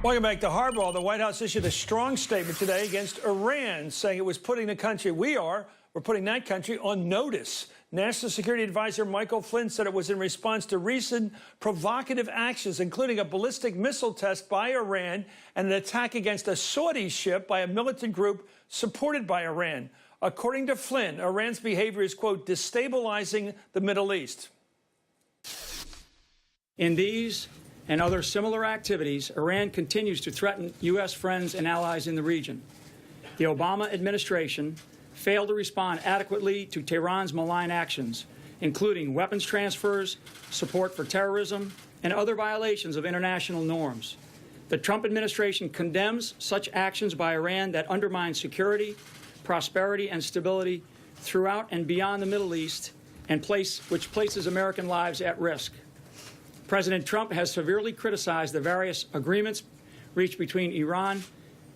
Welcome back to Hardball. The White House issued a strong statement today against Iran, saying it was putting the country, we're putting that country on notice. National Security Advisor Michael Flynn said it was in response to recent provocative actions, including a ballistic missile test by Iran and an attack against a Saudi ship by a militant group supported by Iran. According to Flynn, Iran's behavior is, quote, destabilizing the Middle East. In these and other similar activities, Iran continues to threaten U.S. friends and allies in the region. The Obama administration failed to respond adequately to Tehran's malign actions, including weapons transfers, support for terrorism, and other violations of international norms. The Trump administration condemns such actions by Iran that undermine security, prosperity, and stability throughout and beyond the Middle East, and which places American lives at risk. President Trump has severely criticized the various agreements reached between Iran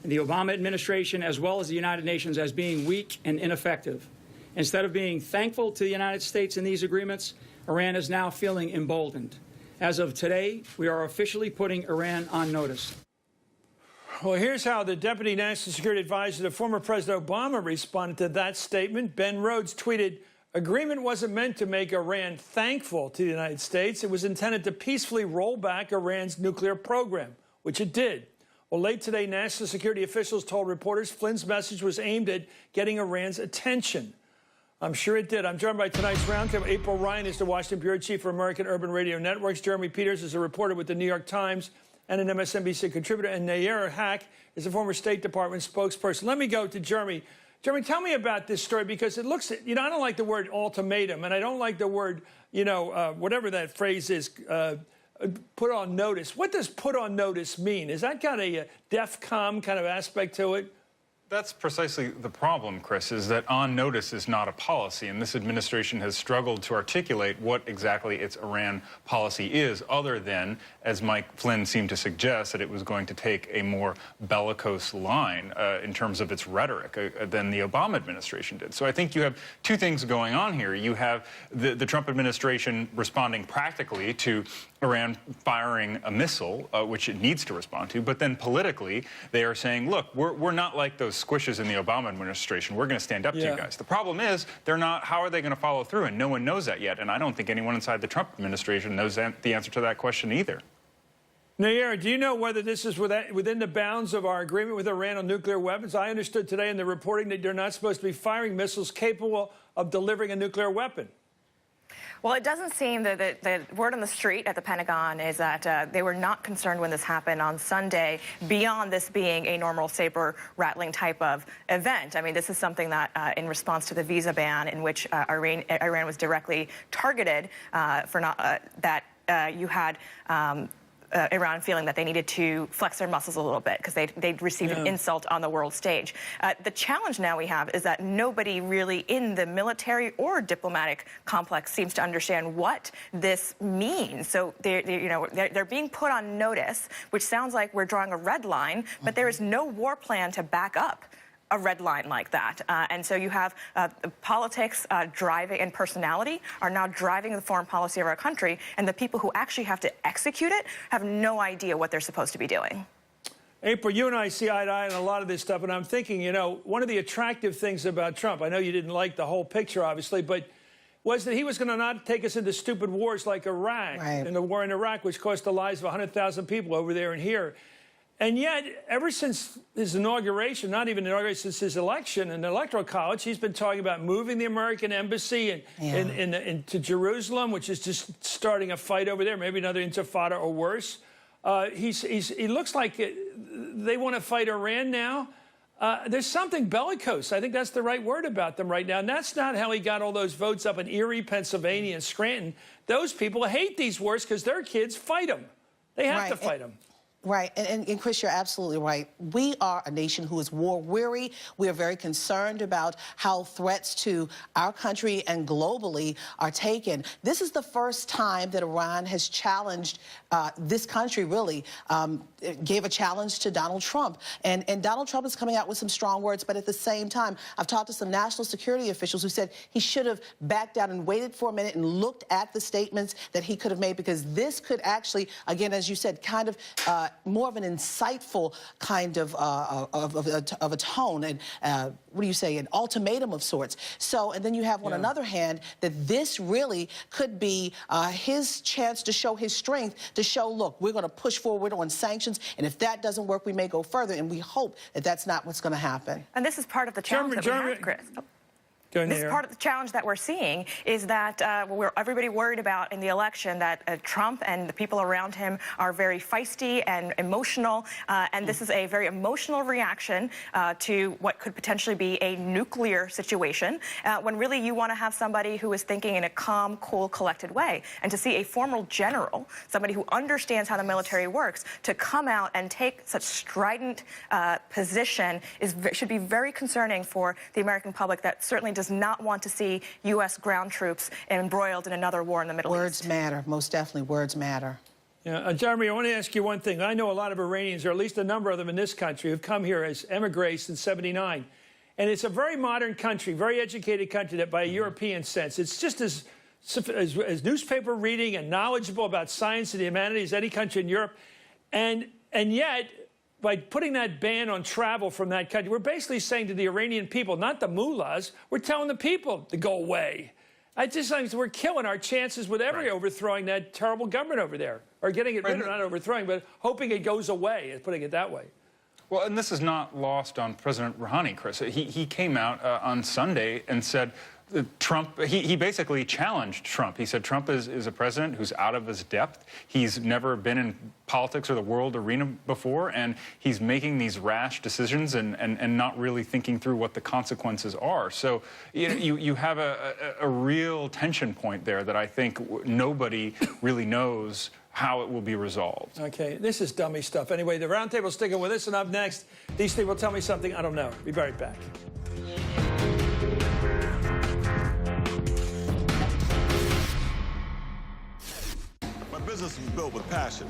and the Obama administration, as well as the United Nations, as being weak and ineffective. Instead of being thankful to the United States in these agreements, Iran is now feeling emboldened. As of today, we are officially putting Iran on notice. Well, here's how the Deputy National Security Advisor to former President Obama responded to that statement. Ben Rhodes tweeted, "Agreement wasn't meant to make Iran thankful to the United States. It was intended to peacefully roll back Iran's nuclear program," which it did. Well, late today, national security officials told reporters Flynn's message was aimed at getting Iran's attention. I'm sure it did. I'm joined by tonight's roundtable. April Ryan is the Washington Bureau Chief for American Urban Radio Networks. Jeremy Peters is a reporter with the New York Times and an MSNBC contributor. And Nayyera Haq is a former State Department spokesperson. Let me go to Jeremy. Jeremy, tell me about this story, because it looks, I don't like the word ultimatum, and I don't like the word, whatever that phrase is, put on notice. What does put on notice mean? Is that got a DEFCON kind of aspect to it? That's precisely the problem, Chris, is that on notice is not a policy, and this administration has struggled to articulate what exactly its Iran policy is, other than, as Mike Flynn seemed to suggest, that it was going to take a more bellicose line in terms of its rhetoric than the Obama administration did. So I think you have two things going on here. You have the Trump administration responding practically to Iran firing a missile, which it needs to respond to, but then politically they are saying, look, we're not like those squishes in the Obama administration. We're going to stand up to you guys. The problem is they're not. How are they going to follow through? And no one knows that yet. And I don't think anyone inside the Trump administration knows the answer to that question either. Nayyera, do you know whether this is within the bounds of our agreement with Iran on nuclear weapons? I understood today in the reporting that they're not supposed to be firing missiles capable of delivering a nuclear weapon. Well, it doesn't seem that the word on the street at the Pentagon is that they were not concerned when this happened on Sunday, beyond this being a normal saber-rattling type of event. I mean, this is something that, in response to the visa ban, in which Iran was directly targeted for not you had Iran feeling that they needed to flex their muscles a little bit because they'd received an insult on the world stage. The challenge now we have is that nobody really in the military or diplomatic complex seems to understand what this means. So they're being put on notice, which sounds like we're drawing a red line, but there is no war plan to back up a red line like that. And so you have politics driving, and personality are now driving the foreign policy of our country, and the people who actually have to execute it have no idea what they're supposed to be doing. April, you and I see eye to eye on a lot of this stuff, and I'm thinking, one of the attractive things about Trump, I know you didn't like the whole picture, obviously, but was that he was going to not take us into stupid wars like Iraq, and the war in Iraq, which cost the lives of 100,000 people over there and here. And yet, ever since his inauguration, not even inauguration, since his election in the Electoral College, he's been talking about moving the American embassy into Jerusalem, which is just starting a fight over there, maybe another intifada or worse. He looks like they want to fight Iran now. There's something bellicose. I think that's the right word about them right now. And that's not how he got all those votes up in Erie, Pennsylvania, and Scranton. Those people hate these wars because their kids fight them. They have to fight them. Right, and Chris, you're absolutely right. We are a nation who is war-weary. We are very concerned about how threats to our country and globally are taken. This is the first time that Iran has challenged this country, really, gave a challenge to Donald Trump. And Donald Trump is coming out with some strong words, but at the same time, I've talked to some national security officials who said he should have backed down and waited for a minute and looked at the statements that he could have made, because this could actually, again, as you said, kind of more of an insightful kind of a tone, and what do you say, an ultimatum of sorts. So, and then you have on another hand that this really could be his chance to show his strength, to show, look, we're going to push forward on sanctions, and if that doesn't work, we may go further, and we hope that that's not what's going to happen. And this is part of the challenge that we have, Chris. This is part of the challenge that we're seeing, is that everybody worried about in the election that Trump and the people around him are very feisty and emotional, and this is a very emotional reaction to what could potentially be a nuclear situation, when really you want to have somebody who is thinking in a calm, cool, collected way. And to see a former general, somebody who understands how the military works, to come out and take such strident position should be very concerning for the American public that certainly does not want to see U.S. ground troops embroiled in another war in the Middle East. Words matter. Most definitely, words matter. Yeah, Jeremy, I want to ask you one thing. I know a lot of Iranians, or at least a number of them in this country, who've come here as emigres since '79. And it's a very modern country, very educated country that by a European sense. It's just as newspaper reading and knowledgeable about science and the humanities as any country in Europe. And yet, by putting that ban on travel from that country, we're basically saying to the Iranian people, not the mullahs, we're telling the people to go away. I just think we're killing our chances with overthrowing that terrible government over there, or getting it rid of, not overthrowing, but hoping it goes away, putting it that way. Well, and this is not lost on President Rouhani, Chris. He came out on Sunday and said Trump, he basically challenged Trump. He said Trump is a president who's out of his depth. He's never been in politics or the world arena before, and he's making these rash decisions and not really thinking through what the consequences are. So you have a real tension point there that I think nobody really knows how it will be resolved. Okay, this is dummy stuff. Anyway, the roundtable's sticking with us, and up next, these things will tell me something I don't know. Be right back. My business is built with passion,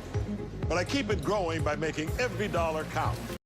but I keep it growing by making every dollar count.